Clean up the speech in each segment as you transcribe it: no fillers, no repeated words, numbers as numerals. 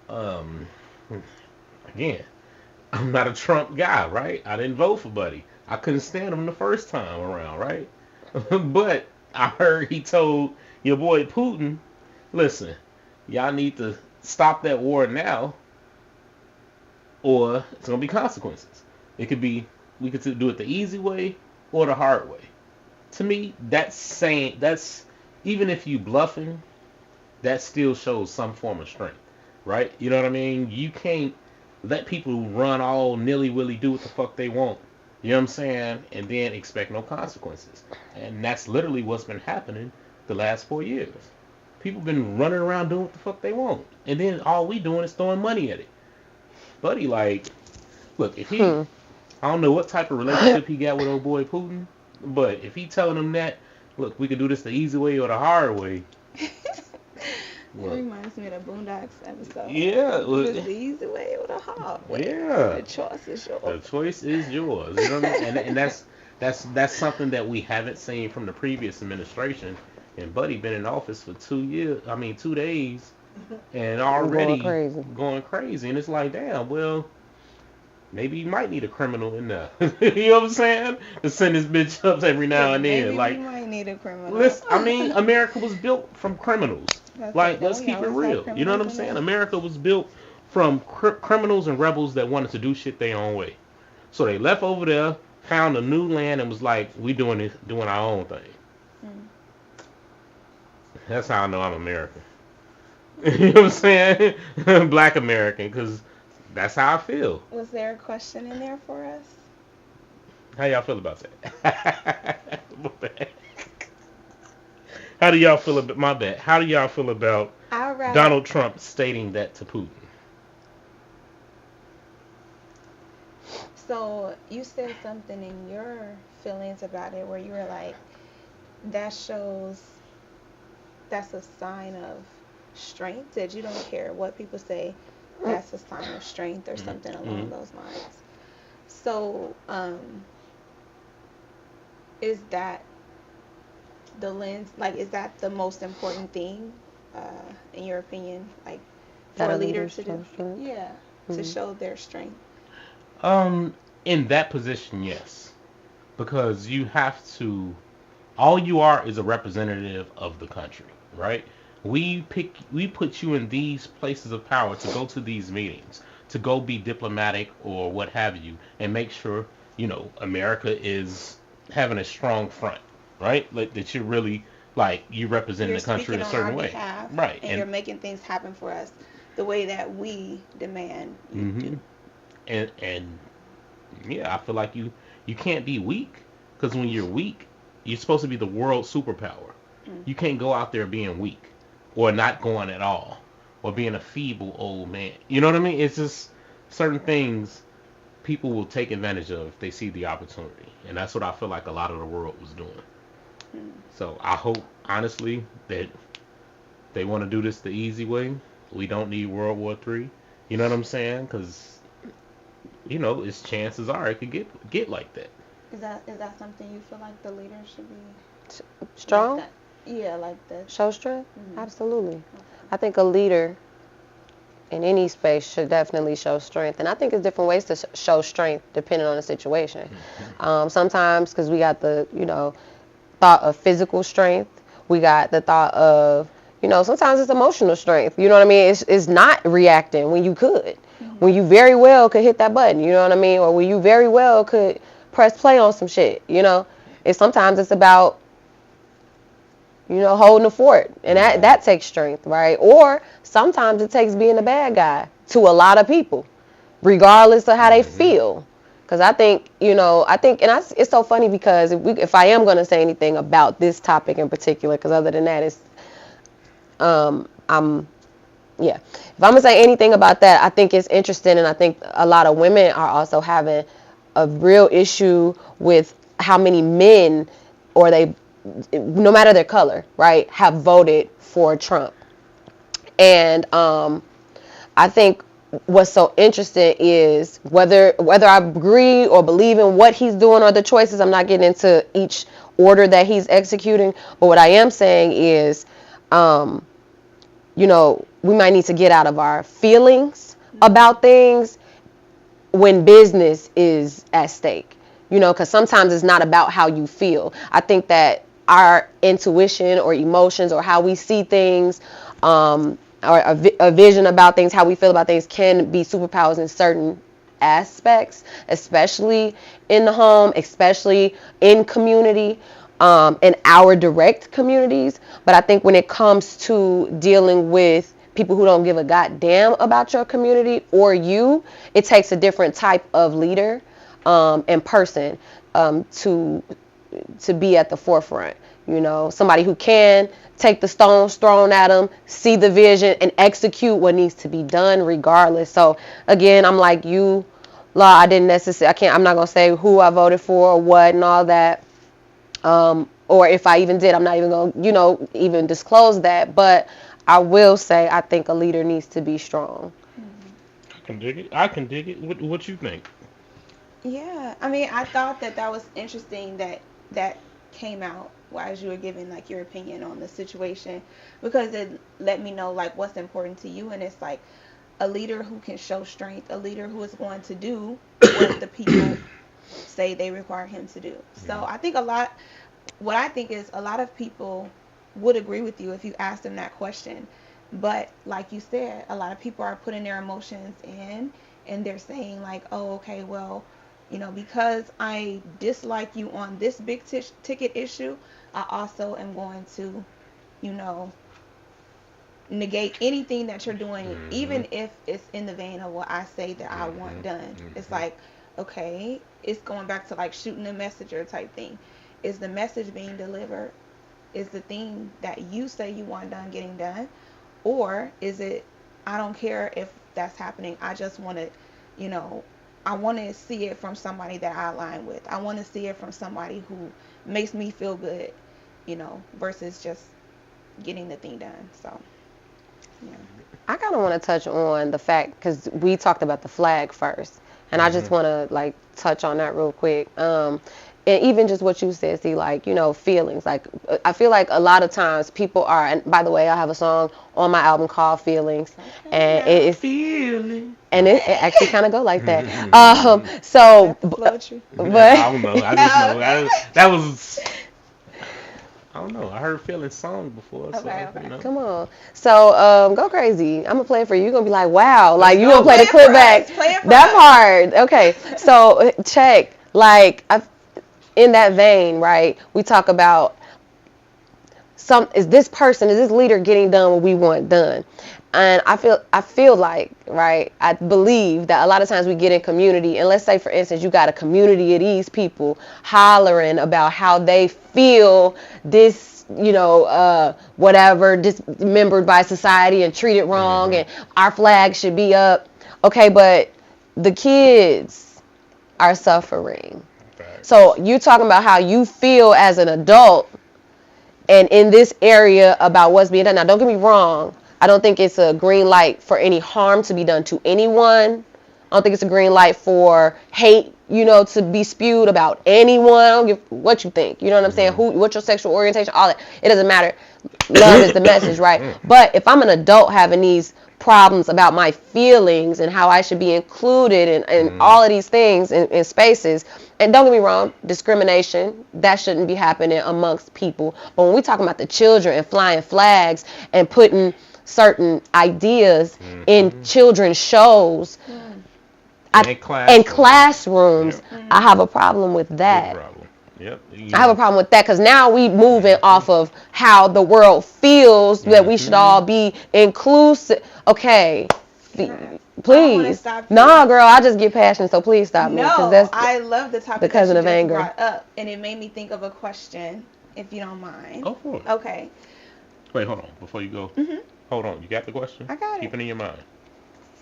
Um, again, I'm not a Trump guy, right? I didn't vote for Buddy. I couldn't stand him the first time around, right? But I heard he told your boy Putin, listen, y'all need to stop that war now, or it's gonna be consequences. It could be we could do it the easy way or the hard way. To me, that's saying that's even if you bluffing, that still shows some form of strength, right? You know what I mean? You can't let people run all nilly willy do what the fuck they want. You know what I'm saying? And then expect no consequences. And that's literally what's been happening the last 4 years. People been running around doing what the fuck they want, and then all we doing is throwing money at it. Buddy, like, look, if he, Hmm. I don't know what type of relationship he got with old boy Putin, but if he telling him that, look, we can do this the easy way or the hard way. It Look, reminds me of the Boondocks episode. yeah, We can do look, this the easy way or the hard way. yeah. The choice is The yours. choice is yours. You know what I mean? And that's something that we haven't seen from the previous administration. And Buddy been in office for 2 years. I mean, 2 days, and I'm going already crazy. going crazy. And it's like, damn. Well, maybe you might need a criminal in there. You know what I'm saying? To send this bitch up every now and then. Maybe we Like, might need a criminal. listen. I mean, America was built from criminals. That's it. Like, Oh, let's yeah, keep it was that real. You know what I'm criminals in saying? there? America was built from criminals and rebels that wanted to do shit their own way. So they left over there, found a new land, and was like, "We doing this, doing our own thing." Mm. That's how I know I'm American. You know what I'm saying? Black American, because that's how I feel. Was there a question in there for us? How y'all feel about that? My bad. How do y'all feel about my bad? How do y'all feel about I'd rather. Donald Trump stating that to Putin? So you said something in your feelings about it where you were like, that shows that's a sign of strength, that you don't care what people say, that's a sign of strength or something along Mm-hmm. those lines. So, is that the lens, like, is that the most important thing, in your opinion, like, That for a a leader leader to do? shows strength. Yeah, to Hmm. show their strength. In that position, yes, because you have to. All you are is a representative of the country, right? We put you in these places of power to go to these meetings, to go be diplomatic or what have you, and make sure America is having a strong front, right? Like that you're really like you represent You're the country speaking a on our certain way, behalf right? and you're making things happen for us the way that we demand you Hmm do. and yeah, I feel like you can't be weak because when you're weak, you're supposed to be the world superpower. Mm. You can't go out there being weak or not going at all or being a feeble old man. You know what I mean? It's just certain things people will take advantage of if they see the opportunity, and that's what I feel like a lot of the world was doing. Mm. So I hope honestly that they want to do this the easy way. We don't need World War III. You know what I'm saying? Because its chances are it could get like that. Is that something you feel like the leader should be like Strong, that? Yeah, like this. show strength. Mm-hmm. Absolutely. Okay. I think a leader in any space should definitely show strength, and I think it's different ways to show strength depending on the situation. Sometimes because we got the thought of physical strength, we got the thought of sometimes it's emotional strength. You know what I mean? It's not reacting when you could, when Mm-hmm. you very well could hit that button. You know what I mean? Or when you very well could press play on some shit. It's sometimes it's about holding the fort, and that takes strength, right? Or sometimes it takes being the bad guy to a lot of people, regardless of how they Hmm feel. Because it's so funny because if I am gonna say anything about this topic in particular, because other than that, it's I'm yeah. If I'm gonna say anything about that, I think it's interesting, and I think a lot of women are also having a real issue with how many men, or they, no matter their color, right, have voted for Trump. And I think what's so interesting is whether I agree or believe in what he's doing or the choices. I'm not getting into each order that he's executing, but what I am saying is we might need to get out of our feelings about things when business is at stake, because sometimes it's not about how you feel. I think that our intuition or emotions or how we see things, or a vision about things, how we feel about things, can be superpowers in certain aspects, especially in the home, especially in community, in our direct communities. But I think when it comes to dealing with people who don't give a goddamn about your community or you, it takes a different type of leader and person to be at the forefront. Somebody who can take the stones thrown at them, see the vision, and execute what needs to be done regardless. So again, I'm like you, Law. I'm not gonna say who I voted for or what and all that. Or if I even did, I'm not even gonna, even disclose that. But I will say I think a leader needs to be strong. I can dig it. What you think? Yeah, I mean, I thought that was interesting that came out as you were giving like your opinion on the situation, because it let me know like what's important to you, and it's like a leader who can show strength, a leader who is going to do what the people say they require him to do. So I think what I think is a lot of people would agree with you if you asked them that question. But like you said, a lot of people are putting their emotions in, and they're saying like, oh, okay, well, because I dislike you on this big ticket issue, I also am going to, negate anything that you're doing, even if it's in the vein of what I say that I want done. It's like, okay, it's going back to like shooting a messenger type thing. Is the message being delivered? Is the thing that you say you want done getting done? Or is it, I don't care if that's happening. I just want to, I want to see it from somebody that I align with. I want to see it from somebody who makes me feel good, versus just getting the thing done. So, yeah. I kind of want to touch on the fact, because we talked about the flag first, and I just want to like touch on that real quick. And even just what you said, see, like, feelings. Like, I feel like a lot of times people are, and by the way, I have a song on my album called Feelings. Okay, And it's Feeling. And it actually kind of go like that. Is that the poetry? But I don't know. I just know. That was. I don't know. I heard Feeling song before. So, Okay. come on. So go crazy. I'm gonna play it for you. You're gonna be like, wow. Like, you go. gonna play the Play it clip for back. us. Play it for That us. part. Okay. So check. Like, in that vein, right? We talk about is this leader getting done what we want done? And I feel like, right, I believe that a lot of times we get in community, and let's say, for instance, you got a community of these people hollering about how they feel whatever, dismembered by society and treated wrong, and our flag should be up. Okay, but the kids are suffering. So you talking about how you feel as an adult and in this area about what's being done. Now, don't get me wrong. I don't think it's a green light for any harm to be done to anyone. I don't think it's a green light for hate, to be spewed about anyone. I don't give what you think. You know what I'm saying? What's your sexual orientation? All that. It doesn't matter. Love is the message, right? But if I'm an adult having these problems about my feelings and how I should be included in all of these things in spaces, and don't get me wrong, discrimination, that shouldn't be happening amongst people. But when we talking about the children and flying flags and putting certain ideas in children's shows and classrooms, I have a problem with that. Yep. I have a problem with that, because now we moving off of how the world feels that we should all be inclusive. Okay, please. Nah, girl, I just get passionate, so please stop me. No, I love the topic because that you of just anger. brought up, and it made me think of a question, if you don't mind. Go for it. Okay. Wait, hold on. Before you go, hold on. You got the question? I got it. Keep it in your mind.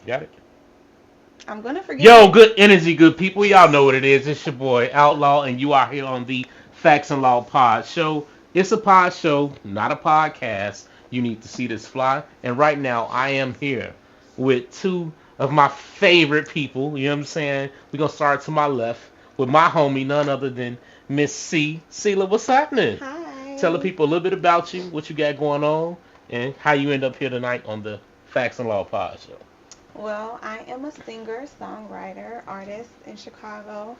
You got it? I'm gonna forget. Yo, good energy, good people. Y'all know what it is. It's your boy Outlaw, and you are here on the Facts and Law Pod Show. It's a pod show, not a podcast. You need to see this fly. And right now, I am here with two of my favorite people. You know what I'm saying? We're going to start to my left with my homie, none other than Miss C. Celia, what's happening? Hi. Tell the people a little bit about you, what you got going on, and how you end up here tonight on the Facts and Law Pod Show. Well, I am a singer, songwriter, artist in Chicago.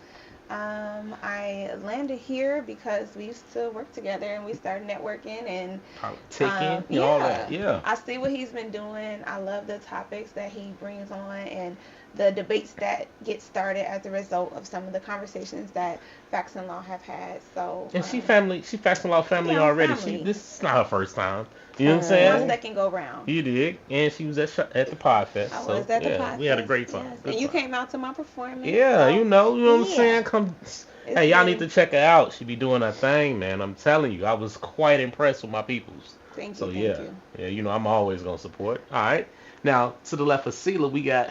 I landed here because we used to work together and we started networking and Politicking and all that. Yeah. I see what he's been doing. I love the topics that he brings on and the debates that get started as a result of some of the conversations that Facts and Law have had. So And she Facts and Law family yeah, already. family. This is not her first time. You know what I'm my saying? second go round. You did, and she was at the Podfest. I So was at the yeah, podcast. we had a great time. Yes. Good And you time. came out to my performance. Yeah, so, you know what I'm yeah. saying? Come, It's hey, y'all been- need to check her out. She be doing her thing, man. I'm telling you, I was quite impressed with my peoples. Thank you. So thank yeah, you. yeah, you know I'm always gonna support. All right, now to the left of Sela, we got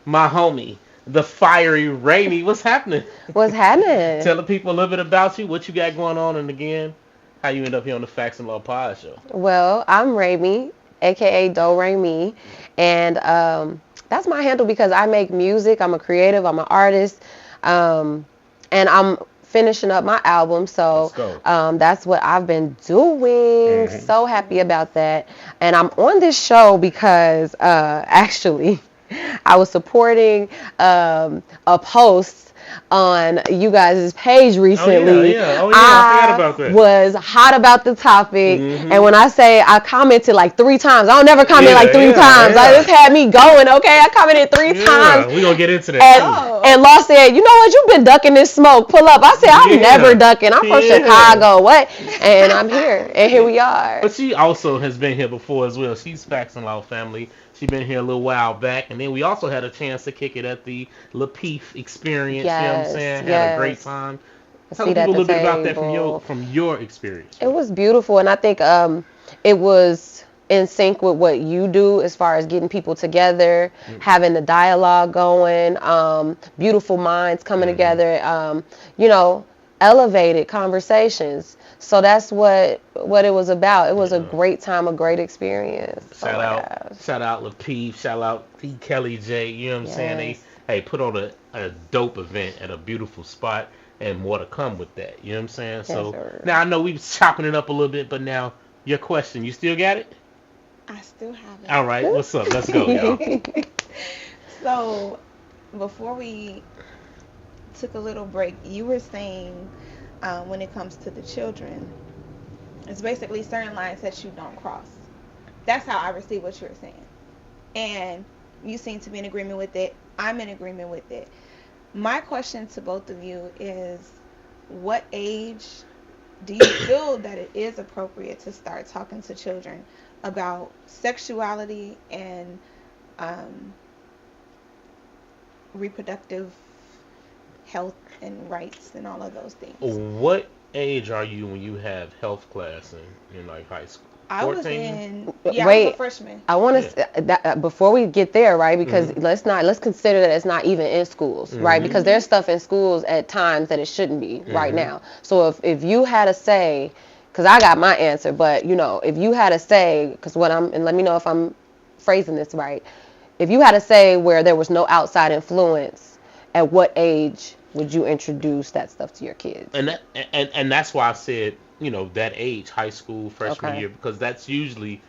my homie, the fiery Rainy. What's happening? What's happening? Tell the people a little bit about you, what you got going on, and again, how you end up here on the Facts and Law Pod Show. Well, I'm Rami, aka Do Re Mi, and that's my handle because I make music. I'm a creative. I'm an artist, and I'm finishing up my album. So Let's go. that's what I've been doing. Mhm. So happy about that. And I'm on this show because actually, I was supporting a post on you guys' page recently. yeah. Oh, yeah, I forgot about that. Was hot about the topic, Mhm. and when I say I commented like 3 times, I don't never comment Yeah, like 3 yeah, times. yeah. Like, this had me going. Okay, I commented 3 Yeah, times. we gonna get into that. And, Oh. and Law said, you know what, you've been ducking this smoke. Pull up. I said, I'm Yeah. never ducking. I'm from Yeah. Chicago. What? And I'm here. And here we are. But she also has been here before as well. She's Facts and Law family. She been here a little while back, and then we also had a chance to kick it at the Lapeef experience. You know what I'm Yes, saying? Had a great yes. time. A Tell seat people at a little the bit about that table. from your experience. It was beautiful, and I think it was in sync with what you do as far as getting people together, having the dialogue going, beautiful minds coming together, elevated conversations. So that's what it was about. It was a Yeah. great time, a great experience. Shout Oh my out, gosh. shout out Lapeef, shout out T. Kelly J. You know what I'm saying? Yes. They put on a dope event at a beautiful spot, and more to come with that. You know what I'm saying? So sir. now I know we was chopping it up a little bit, but now your question, you still got it? I still have it. All right, what's up? Let's go, y'all. So, before we took a little break, you were saying when it comes to the children, it's basically certain lines that you don't cross. That's how I receive what you were saying. And you seem to be in agreement with it. I'm in agreement with it. My question to both of you is, what age do you feel that it is appropriate to start talking to children about sexuality and reproductive health and rights and all of those things? What age are you when you have health class in like high school? I was 14? in, I was Wait. a freshman. I want to before we get there, right? Because let's consider that it's not even in schools, right? Because there's stuff in schools at times that it shouldn't be right now. So if you had to say, because I got my answer, but if you had to say, because and let me know if I'm phrasing this right. If you had to say where there was no outside influence, at what age would you introduce that stuff to your kids? And that's why I said, that age, high school, freshman Okay. year, because that's usually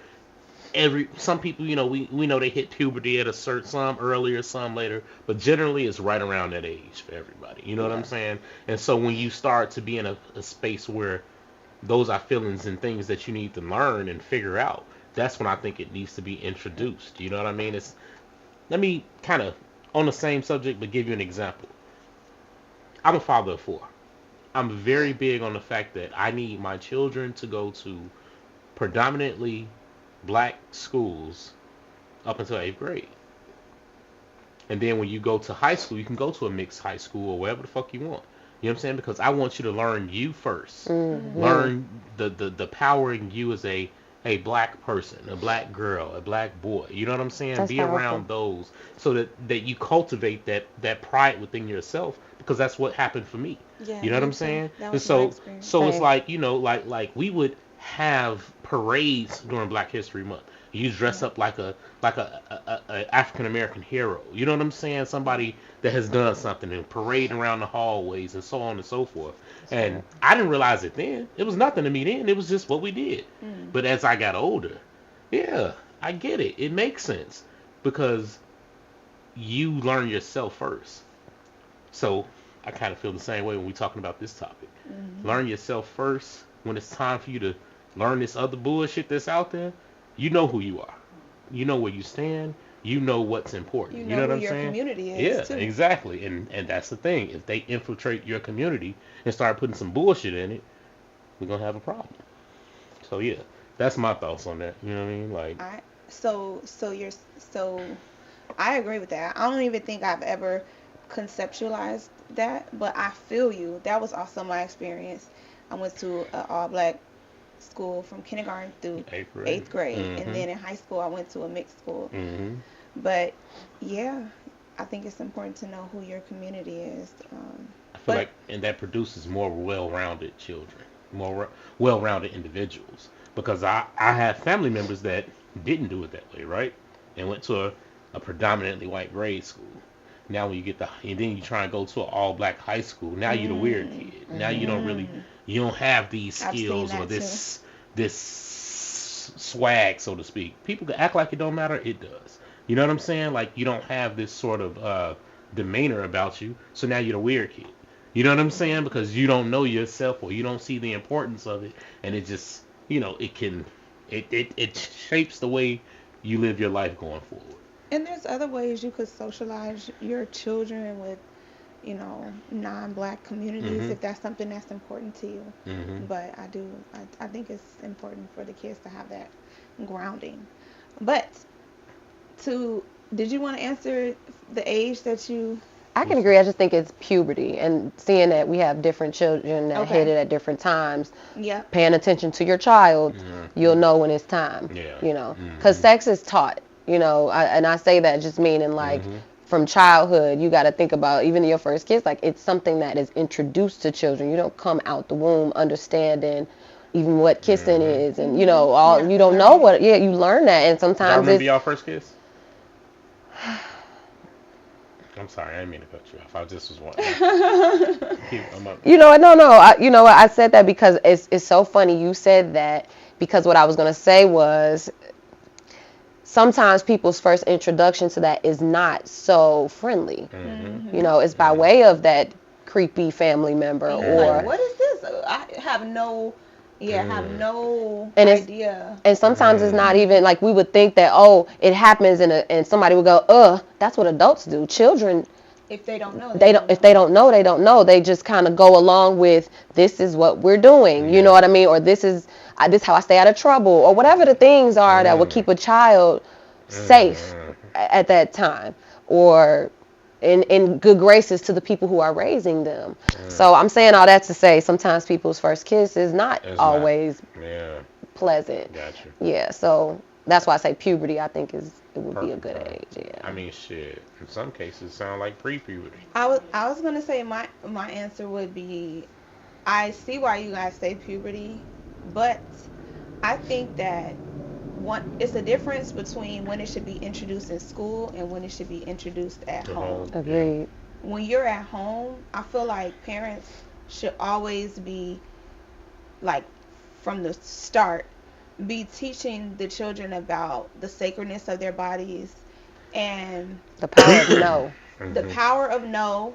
some people, we know they hit puberty at some earlier, some later, but generally it's right around that age for everybody. You know what I'm saying? And so when you start to be in a space where those are feelings and things that you need to learn and figure out, that's when I think it needs to be introduced. You know what I mean? Let me kind of on the same subject, but give you an example. I'm a father of 4. I'm very big on the fact that I need my children to go to predominantly black schools up until 8th grade. And then when you go to high school, you can go to a mixed high school or wherever the fuck you want. You know what I'm saying? Because I want you to learn you first. Learn the power in you as a black person, a black girl, a black boy. You know what I'm saying? That's Be powerful. around those so that you cultivate that pride within yourself, because that's what happened for me. Yeah, You know what me I'm too. saying? That And was my so experience. so it's Same. like, like we would have parades during Black History Month. You dress up like a African American hero. You know what I'm saying? Somebody that has done something, and parade around the hallways and so on and so forth. And I didn't realize it then. It was nothing to me then. It was just what we did. But as I got older, Yeah, I get it. It makes sense because you learn yourself first. So I kind of feel the same way when we're talking about this topic. Hmm. Learn yourself first. When it's time for you to learn this other bullshit that's out there, you know who you are. You know where you stand. You know what's You important. You know know what who I'm your saying? community is Yeah, too. exactly. And that's the thing. If they infiltrate your community and start putting some bullshit in it, we're gonna have a problem. So yeah, that's my thoughts on that. You know what I mean? Like, I so I agree with that. I don't even think I've ever conceptualized that, but I feel you. That was also my experience. I went to an all black school from kindergarten through eighth grade. eighth grade, and Mm-hmm. then in high school I went to a mixed school. Mm-hmm. But yeah, I think it's important to know who your community is. I feel But like, and that produces more well-rounded children, more well-rounded individuals. Because I have family members that didn't do it that way, right? And went to a predominantly white grade school. Now when you get and then you try and go to an all-black high school. Now you're the weird mm, kid. Now you don't really, mm, you don't have these I've seen skills or that too. this swag, so to speak. People can act like it don't matter. It does. You know what I'm saying? Like you don't have this sort of demeanor about you. So now you're the weird kid. You know what I'm saying? Because you don't know yourself or you don't see the importance of it, and it just, it can, it shapes the way you live your life going forward. And there's other ways you could socialize your children with, non-black communities Mhm. if that's something that's important to you. Mhm. But I think it's important for the kids to have that grounding. But to, did you want to answer the age that you, I can agree. I just think it's puberty and seeing that we have different children that hit okay, it at different times. yep, Paying attention to your child, you'll Mhm. know when it's time. Yeah. Because Mhm. sex is taught. And I say that just meaning like Mhm. from childhood, you got to think about even your first kiss. Like it's something that is introduced to children. You don't come out the womb understanding even what kissing Mhm. is, and yeah, all you you don't learn know it. what. Yeah, you learn that, and Y'all sometimes remember it's y'all first kiss? I'm sorry, I didn't mean to cut you off. I just was wanting to keep. I'm up. No. You know what? I said that because it's so funny you said that because what I was gonna say was sometimes people's first introduction to that is not so friendly. Mhm. It's by Mhm. way of that creepy family member And you're like, or Mhm. what is this? I have no, yeah, have Mhm. no and it's idea. and sometimes it's not Mhm. even like we would think that oh it happens and somebody would go that's what adults do. Children If they don't know, they they don't don't if know. they don't know they don't know they just kind of go along with this is what we're doing, you know Yeah. what I mean, or this how I stay out of trouble or whatever the things are that would Mhm. keep a child safe Mhm. at that time or in good graces to the people who are raising them. Mhm. So I'm saying all that to say sometimes people's first kiss is not It's not. always Yeah. pleasant. Gotcha. Yeah, so that's why I say puberty I think it would be a Perfect good time. age. I Yeah. mean, shit. In some cases, sound like pre-puberty. I was gonna say my answer would be, I see why you guys say puberty, but I think that one, it's a difference between when it should be introduced in school and when it should be introduced at The whole. home. Yeah. Agreed. When you're at home, I feel like parents should always be like from the start be teaching the children about the sacredness of their bodies and The power of no. the Mhm. power of no,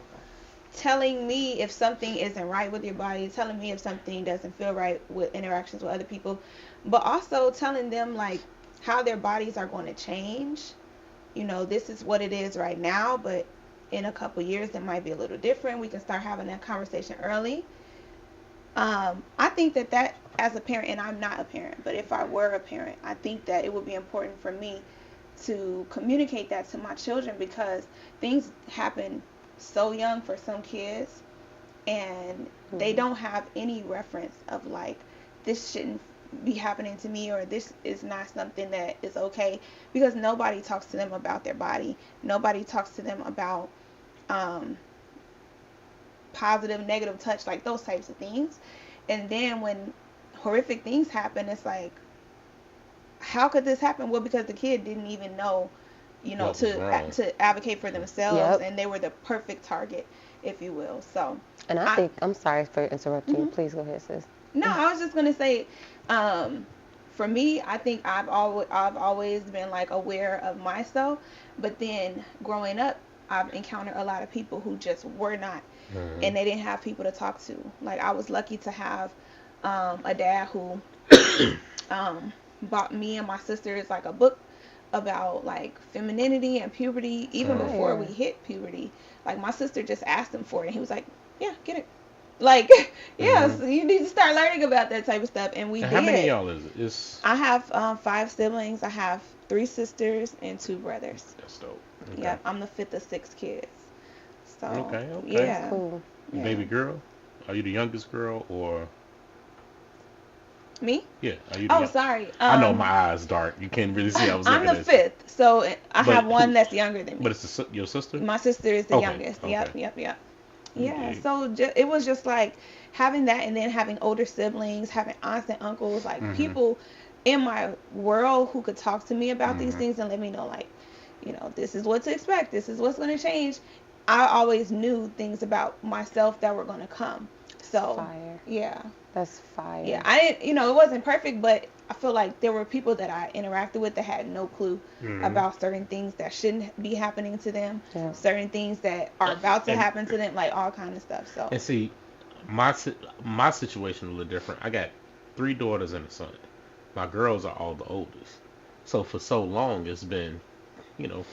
telling me if something isn't right with your body, telling me if something doesn't feel right with interactions with other people, but also telling them like how their bodies are going to change. This is what it is right now, but in a couple years it might be a little different. We can start having that conversation early. I think that as a parent, and I'm not a parent, but if I were a parent, I think that it would be important for me to communicate that to my children because things happen so young for some kids and they Mhm. don't have any reference of like this shouldn't be happening to me or this is not something that is okay because nobody talks to them about their body. Nobody talks to them about um, positive, negative touch, like those types of things. And then when horrific things happen, it's like, how could this happen? Well, because the kid didn't even know, What was wrong? to advocate for themselves, Yep. and they were the perfect target, if you will. So, And I I think I'm sorry for interrupting you. mhm. Please go ahead, sis. No, I was just gonna say, um, for me, I think I've always been like aware of myself, but then growing up, I've encountered a lot of people who just were not, Mhm. and they didn't have people to talk to. Like I was lucky to have a dad who um, bought me and my sisters like a book about like femininity and puberty even Mhm. before we Fire. hit puberty. Like my sister just asked him for it and he was like, yeah, get it. Like, yeah, Mhm. so you need to start learning about that type of stuff, and we And how many of did. y'all is it? It's I have 5 siblings. I have 3 sisters and 2 brothers. that's dope. Okay. Yep, I'm the fifth of 6 kids. So Okay. Okay. That's yeah, cool. yeah. Baby girl, are you the youngest girl or Me? yeah? Are you the Oh, young? sorry. I know my eyes dark. You can't really see. I was I'm looking the at. fifth, so I But have one who? that's younger than But me. it's your sister. My sister is the Okay. youngest. Okay. Yep, yep, yep. Yeah, Okay. so it was just like having that, and then having older siblings, having aunts and uncles, like Mhm. people in my world who could talk to me about these Mhm. things and let me know, like, this is what to expect, this is what's going to change. I always knew things about myself that were going to come. So, Fire. yeah. That's Yeah, fire. I didn't, it wasn't perfect, but I feel like there were people that I interacted with that had no clue Mhm. about certain things that shouldn't be happening to them, Yeah. certain things that are about to And happen to them, like all kind of stuff. So, and see, my situation a little different. I got 3 daughters and a son. My girls are all the oldest. So for so long, it's been, you know,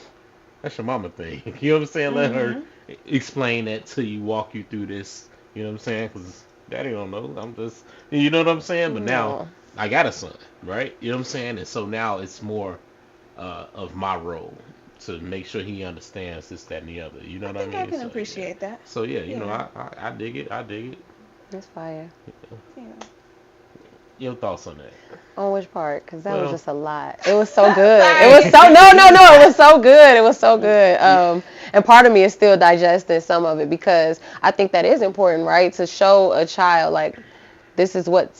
that's your mama thing. You know what I'm saying? Let her mhm, explain that to you, walk you through this. You know what I'm saying? Because daddy don't know. I'm just, you know what I'm saying? But now No. I got a son, right? You know what I'm saying? And so now it's more of my role to make sure he understands this, that, and the other. You know I what I think I mean? can So yeah. appreciate that. So yeah, Yeah, I dig it. I dig it. That's fire. yeah. Your thoughts on that? On which part? Because that was Well, just a lot. It was so good. It was Sorry. so no, no, no. It was so good. It was so good. And part of me is still digesting some of it because I think that is important, right? To show a child like this is what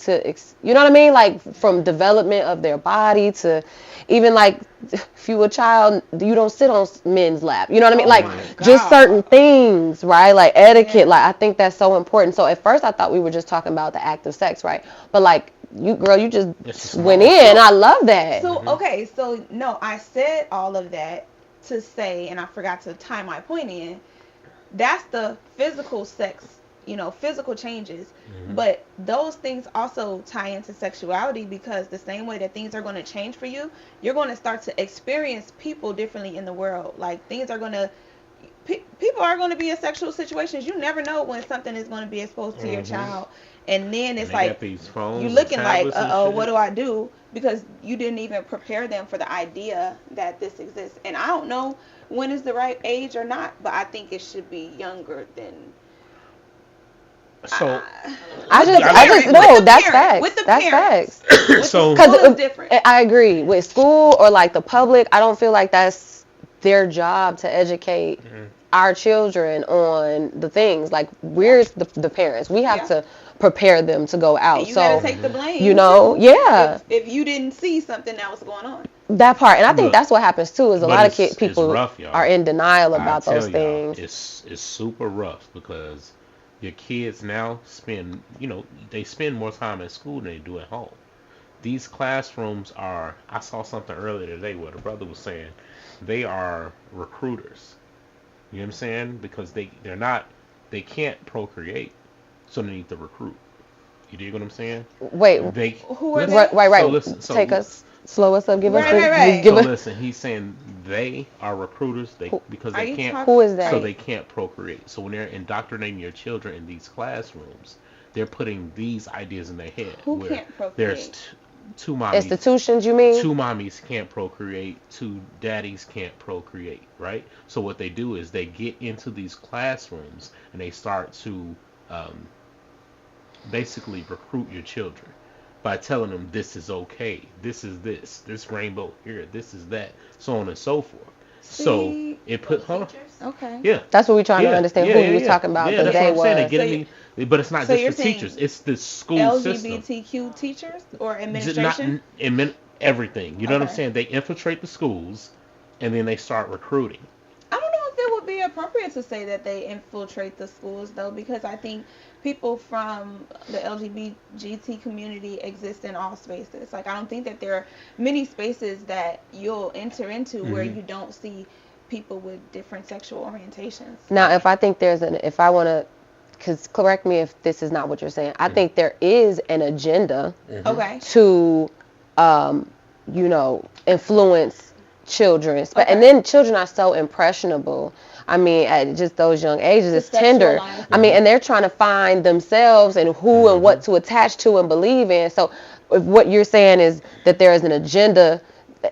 you know what I mean? Like from development of their body to even like if you a child, you don't sit on men's lap. You know what I mean? Oh Like my mm-hmm. just certain God. things, right? Like etiquette. Yeah. Like I think that's so important. So at first I thought we were just talking about the act of sex, right? But like you girl, you It's the just went small in. stuff. I love that. So Mm-hmm. okay, so no, I said all of that to say, and I forgot to tie my point in. That's the physical sex, physical changes. Mm-hmm. But those things also tie into sexuality because the same way that things are going to change for you, you're going to start to experience people differently in the world. Like things are going to, people are going to be in sexual situations. You never know when something is going to be exposed to your Mm-hmm. child. And then And it's they got like, these you phones and looking like, tablets and uh-oh, what shit. do I do? Because you didn't even prepare them for the idea that this exists. And I don't know when is the right age or not, but I think it should be younger than So, I with the just, I I mean, just, parent, with no, the that's parent, with facts. the That's parents. facts. With the so school is Because different. I agree with school or like the public. I don't feel like that's their job to educate mhm. our children on the things. Like Yeah, we're the parents. We have yeah. to prepare them to go And out. you got to So, take the Mhm. you blame know, too yeah, if you didn't see something that was going on. that part. And I think Look, that's what happens too. Is a but lot of it's people rough, are y'all. in denial I about those tell y'all, things. it's super rough because your kids now spend, they spend more time at school than they do at home. These classrooms are. I saw something earlier today where the brother was saying they are recruiters. You know what I'm saying? Because they're not, they can't procreate, so they need to recruit. You dig what I'm saying? Wait, They Who are listen. they? right, right, So right. listen. Take So us, slow us up. Give us Right, right, the, right. give so us. listen. He's saying they are recruiters. They Who, because Are they you can't. who is talking? that? So Like, they can't procreate. So when they're indoctrinating your children in these classrooms, they're putting these ideas in their head who where can't there's procreate? two mommies, Institutions, you mean? two mommies can't procreate, two daddies can't procreate, right? So what they do is they get into these classrooms and they start to um, basically recruit your children by telling them this is okay, this rainbow here, this is that, so on and so forth. So See, it put, huh? okay. Yeah, That's what we're trying to yeah, understand yeah, who yeah, he was yeah, talking about. yeah. The That's what they I'm saying. They're was. So getting you, but it's not so just you're for teachers. saying It's the school system. LGBTQ teachers or Not administration? everything. You know what I'm Okay. saying? They infiltrate the schools, and then they start recruiting. I don't know if it would be a appropriate to say that they infiltrate the schools, though, because I think people from the LGBT community exist in all spaces. Like, I don't think that there are many spaces that you'll enter into where you don't see people with different sexual orientations. Now, if I think if I want to, because correct me if this is not what you're saying, I think there is an agenda Okay. to, influence children. And then children are so impressionable. I mean, at just those young ages, it's tender. I mean, and they're trying to find themselves and who and what to attach to and believe in. So if what you're saying is that there is an agenda,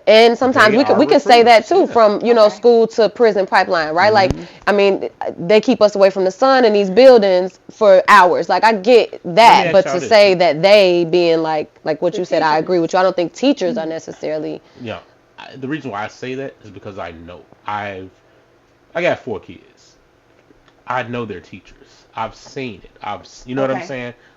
and sometimes we can say that too, from school to prison pipeline, right? Like, I mean, they keep us away from the sun in these buildings for hours. Like, I get that, but to say that they being like what you said, I agree with you. I don't think teachers are necessarily. Yeah, the reason why I say that is because I know I got 4 kids. I know their teachers. I've seen it. You know what I'm saying?